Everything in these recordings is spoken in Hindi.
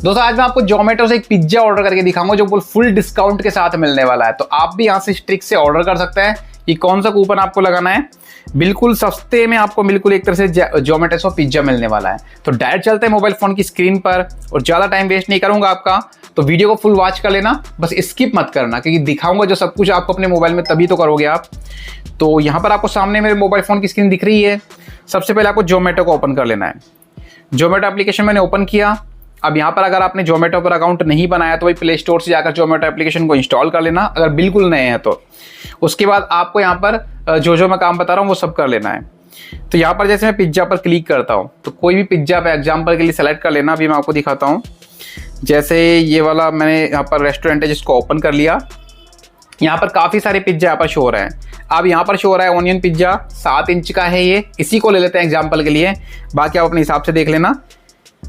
दोस्तों आज मैं आपको जोमेटो से एक पिज्जा ऑर्डर करके दिखाऊंगा जो फुल डिस्काउंट के साथ मिलने वाला है। तो आप भी यहाँ से इस ट्रिक से ऑर्डर कर सकते हैं कि कौन सा कूपन आपको लगाना है। बिल्कुल सस्ते में आपको बिल्कुल एक तरह से जोमेटो से पिज्जा मिलने वाला है। तो डायरेक्ट चलते हैं मोबाइल फोन की स्क्रीन पर और ज़्यादा टाइम वेस्ट नहीं करूंगा आपका, तो वीडियो को फुल वॉच कर लेना, बस स्किप मत करना क्योंकि दिखाऊंगा जो सब कुछ आपको अपने मोबाइल में, तभी तो करोगे आप। तो यहाँ पर आपको सामने मेरे मोबाइल फोन की स्क्रीन दिख रही है। सबसे पहले आपको जोमेटो को ओपन कर लेना है। जोमेटो एप्लीकेशन मैंने ओपन किया। अब यहाँ पर अगर आपने जोमेटो पर अकाउंट नहीं बनाया तो भाई प्ले स्टोर से जाकर जोमेटो एप्लीकेशन को इंस्टॉल कर लेना, अगर बिल्कुल नए हैं तो। उसके बाद आपको यहाँ पर जो मैं काम बता रहा हूँ वो सब कर लेना है। तो यहाँ पर जैसे मैं पिज्जा पर क्लिक करता हूँ तो कोई भी पिज्जा पे एग्जाम्पल के लिए सेलेक्ट कर लेना। अभी मैं आपको दिखाता हूँ। जैसे ये वाला मैंने यहाँ पर रेस्टोरेंट है जिसको ओपन कर लिया। यहाँ पर काफ़ी सारे पिज्जा यहाँ पर शो हो रहे हैं। अब यहाँ पर शो हो रहा है ओनियन पिज्जा, 7 इंच का है ये, इसी को ले लेते हैं एग्जाम्पल के लिए, बाकी आप अपने हिसाब से देख लेना।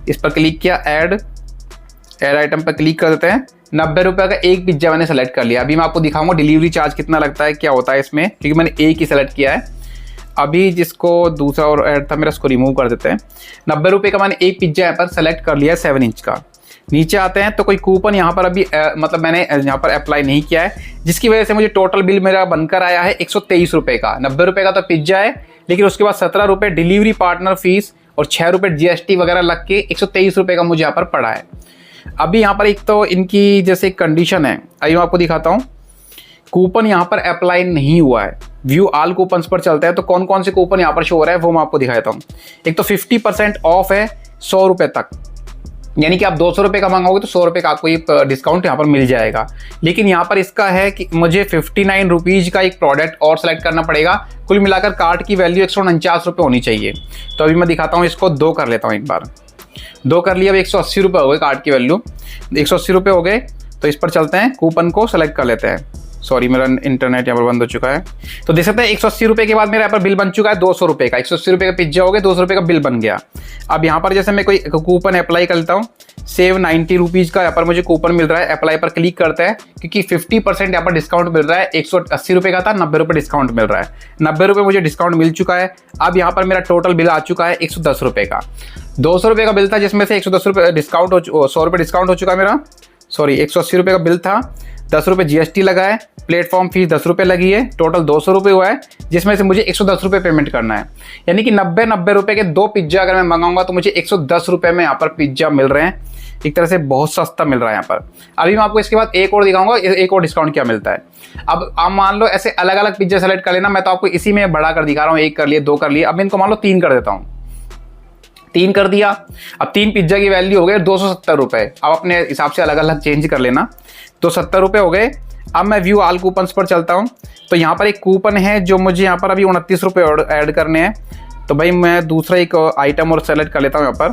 इस पर क्लिक किया, ऐड आइटम पर क्लिक कर देते हैं। 90 रुपये का एक पिज्जा मैंने सेलेक्ट कर लिया। अभी मैं आपको दिखाऊंगा डिलीवरी चार्ज कितना लगता है, क्या होता है इसमें, क्योंकि मैंने एक ही सेलेक्ट किया है। अभी जिसको दूसरा और ऐड था मेरा, उसको रिमूव कर देते हैं। 90 रुपये का मैंने एक पिज्जा यहाँ पर सेलेक्ट कर लिया है 7 इंच का। नीचे आते हैं तो कोई कूपन यहाँ पर अभी मतलब मैंने यहाँ पर अप्लाई नहीं किया है, जिसकी वजह से मुझे टोटल बिल मेरा बनकर आया है 123 रुपये का। 90 रुपये का तो पिज्जा है, लेकिन उसके बाद 17 रुपये डिलीवरी पार्टनर फीस और 6 रुपये GST वगैरह लग के 123 रुपये का मुझे यहाँ पर पड़ा है। अभी यहाँ पर एक तो इनकी जैसे कंडीशन है, अभी मैं आपको दिखाता हूँ। कूपन यहाँ पर अप्लाई नहीं हुआ है। व्यू ऑल कूपन्स पर चलते हैं तो कौन कौन से कूपन यहाँ पर शो हो रहा है वो मैं आपको दिखाता हूँ। एक तो 50% ऑफ है 100 रुपये तक, यानी कि आप 200 रुपये का मंगाओगे तो 100 रुपये का आपको ये डिस्काउंट यहाँ पर मिल जाएगा। लेकिन यहाँ पर इसका है कि मुझे 59 रुपीज़ का एक प्रोडक्ट और सेलेक्ट करना पड़ेगा। कुल मिलाकर कार्ट की वैल्यू 149 रुपये होनी चाहिए। तो अभी मैं दिखाता हूँ, इसको 2 कर लेता हूँ एक बार। 2 कर लिया। अब 180 रुपये हो गए कार्ट की वैल्यू, 180 रुपये हो गए। तो इस पर चलते हैं, कूपन को सेलेक्ट कर लेते हैं। सॉरी मेरा इंटरनेट यहाँ पर बंद हो चुका है। तो देख सकते हैं 180 रुपये के बाद मेरे यहाँ पर बिल बन चुका है 200 रुपये का। 180 रुपये का पिज्जा हो गया, 200 रुपये का बिल बन गया। अब यहाँ पर जैसे मैं कोई कूपन अप्लाई करता हूँ, सेव 90 रुपीज़ का यहाँ पर मुझे कूपन मिल रहा है। अप्लाई पर क्लिक करते हैं क्योंकि 50% यहाँ पर डिस्काउंट मिल रहा है। 180 रुपये का था, 90 रुपये डिस्काउंट मिल रहा है। 90 रुपये मुझे डिस्काउंट मिल चुका है। अब यहाँ पर मेरा टोटल बिल आ चुका है 110 रुपये का। 200 रुपये का बिल था जिसमें से 110 रुपये डिस्काउंट 100 रुपये डिस्काउंट हो चुका है मेरा। सॉरी 180 रुपये का बिल था, 10 रुपये GST लगा है, प्लेटफॉर्म फीस 10 रुपये लगी है, टोटल 200 रुपये हुआ है, जिसमें से मुझे 110 रुपये पेमेंट करना है। यानी कि 90 रुपये के 2 पिज्जा अगर मैं मंगाऊंगा तो मुझे 110 रुपये में यहाँ पर पिज्जा मिल रहे हैं। एक तरह से बहुत सस्ता मिल रहा है यहाँ पर। अभी मैं आपको इसके बाद एक और दिखाऊंगा, एक और डिस्काउंट क्या मिलता है। अब आप मान लो ऐसे अलग अलग पिज्जा सेलेक्ट कर लेना, मैं तो आपको इसी में बढ़ा कर दिखा रहा हूँ। 1 कर लिए, 2 कर लिए, अब मैं इनको मान लो 3 कर देता हूँ। 3 कर दिया। अब 3 पिज्जा की वैल्यू हो गई 270 रुपये। अब अपने हिसाब से अलग अलग चेंज कर लेना। तो 70 रुपये हो गए। अब मैं व्यू ऑल कूपन्स पर चलता हूँ तो यहाँ पर एक कूपन है जो मुझे यहाँ पर अभी 29 रुपये ऐड करने हैं। तो भाई मैं दूसरा एक आइटम और सेलेक्ट कर लेता हूँ।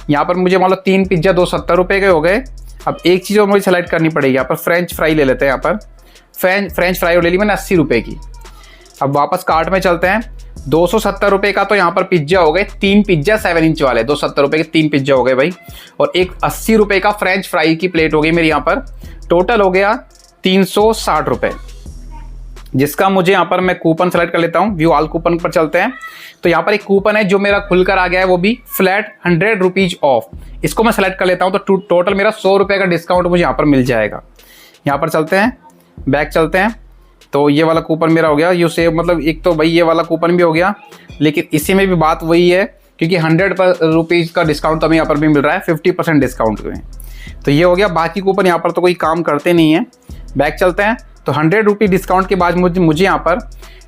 यहाँ पर मुझे मान लो 3 पिज्जा 270 रुपये के हो गए। अब एक चीज़ और मुझे सेलेक्ट करनी पड़ेगी। यहाँ पर फ्रेंच फ्राई ले लेते हैं। यहाँ पर फ्रेंच फ्राई ले ली मैंने 80 रुपये की। अब वापस कार्ट में चलते हैं। 270 रुपये का तो यहाँ पर पिज्जा हो गए, 3 पिज्जा 7 इंच वाले, 270 रुपये के 3 पिज्जा हो गए भाई। और एक 80 रुपये का फ्रेंच फ्राई की प्लेट हो गई मेरी। यहाँ पर टोटल हो गया 360 रुपये, जिसका मुझे यहाँ पर मैं कूपन सेलेक्ट कर लेता हूँ। व्यू ऑल कूपन पर चलते हैं तो यहाँ पर एक कूपन है जो मेरा खुलकर आ गया है, वो भी फ्लैट 100 रुपीज़ ऑफ। इसको मैं सेलेक्ट कर लेता हूँ तो टोटल मेरा 100 रुपये का डिस्काउंट मुझे यहाँ पर मिल जाएगा। यहाँ पर चलते हैं, बैक चलते हैं तो ये वाला कूपन मेरा हो गया। यू सेव, मतलब एक तो भाई ये वाला कूपन भी हो गया, लेकिन इसी में भी बात वही है क्योंकि 100 रुपीज़ का डिस्काउंट तो हमें यहाँ पर भी मिल रहा है 50% डिस्काउंट में। तो ये हो गया। बाकी कूपन यहाँ पर तो कोई काम करते नहीं है। बैक चलते हैं तो 100 रुपये डिस्काउंट के बाद मुझे यहाँ पर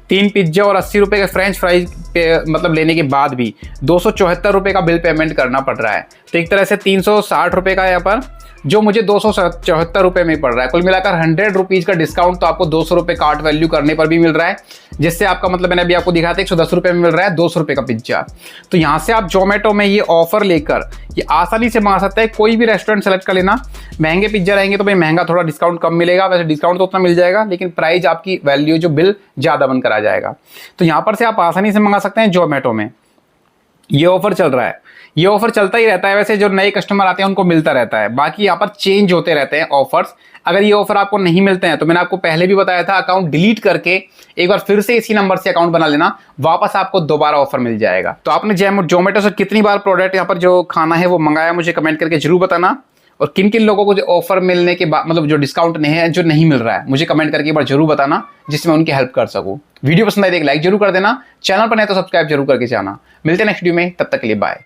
3 पिज्जा और 80 रुपये के फ्रेंच फ्राइज पे मतलब लेने के बाद भी 274 रुपये का बिल पेमेंट करना पड़ रहा है। तो एक तरह से 360 रुपये का यहाँ पर जो मुझे 274 रुपये में पड़ रहा है। कुल मिलाकर 100 रुपीज़ का डिस्काउंट तो आपको 200 रुपये कार्ट वैल्यू करने पर भी मिल रहा है, जिससे आपका मतलब मैंने अभी आपको दिखाया था 110 रुपये में मिल रहा है 200 रुपये का पिज्जा। तो यहाँ से आप जोमेटो में ये ऑफर लेकर ये आसानी से मंगा सकते हैं। कोई भी रेस्टोरेंट सेलेक्ट कर लेना। महंगे पिज्जा रहेंगे तो भाई महंगा थोड़ा डिस्काउंट कम मिलेगा, वैसे डिस्काउंट तो उतना मिल जाएगा, लेकिन प्राइस आपकी वैल्यू जो बिल ज़्यादा बनकर आ जाएगा। तो यहाँ पर से आप आसानी से मंगा सकते हैं जोमेटो में। ये ऑफर चल रहा है, ये ऑफर चलता ही रहता है। वैसे जो नए कस्टमर आते हैं उनको मिलता रहता है, बाकी यहाँ पर चेंज होते रहते हैं ऑफर्स। अगर ये ऑफर आपको नहीं मिलते हैं तो मैंने आपको पहले भी बताया था, अकाउंट डिलीट करके एक बार फिर से इसी नंबर से अकाउंट बना लेना, वापस आपको दोबारा ऑफर मिल जाएगा। तो आपने जोमेटो से कितनी बार प्रोडक्ट यहाँ पर जो खाना है वो मंगाया, मुझे कमेंट करके जरूर बताना। और किन किन लोगों को जो ऑफर मिलने के बाद मतलब जो डिस्काउंट नहीं है, जो नहीं मिल रहा है, मुझे कमेंट करके एक बार जरूर बताना, जिससे मैं उनकी हेल्प कर सकूं। वीडियो पसंद आए तो एक लाइक जरूर कर देना, चैनल पर नहीं तो सब्सक्राइब जरूर करके जाना। मिलते हैं नेक्स्ट वीडियो में, तब तक के लिए बाय।